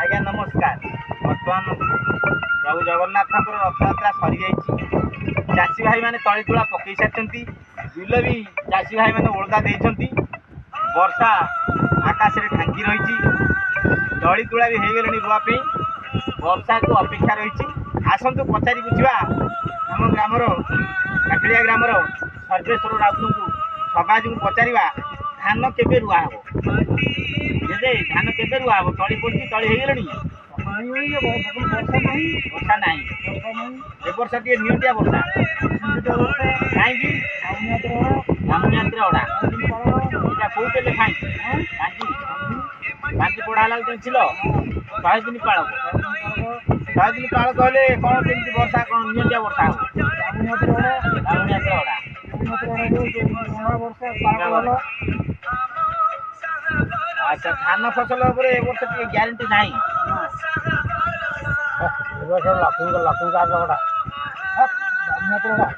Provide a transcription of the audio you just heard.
आज्ञा नमस्कार। बर्तमान प्रभु जगन्नाथ रथयात्रा सरी जाइए। चाषी भाई मैंने तली तुला पकई सारी बिल भी चाषी भाई मैंने ओलदा देती। वर्षा आकाश में ढांकी रही तली तुला भी हो गले रुआपाई वर्षा को अपेक्षा रही। आसतु पचारि बुझा आम ग्रामर काठिया ग्रामर सर्वेश्वर राउत को समाज को पचार धान केबे रुआ हे धान केबे रुआ हे तली पड़ी तली हो गले वर्षा ना ए वर्ष टे निंटिया वर्षा कहीं अड़ा यहाँ कौटे लेखाई बाकी पढ़ाला चिल 100 दिन पालक 100 दिन पालक हेले कौन केमती वर्षा कौन निंटिया वर्षा अड़ा अच्छा धान फसल वर्ष ग्यारंटी ना लक्ष्मी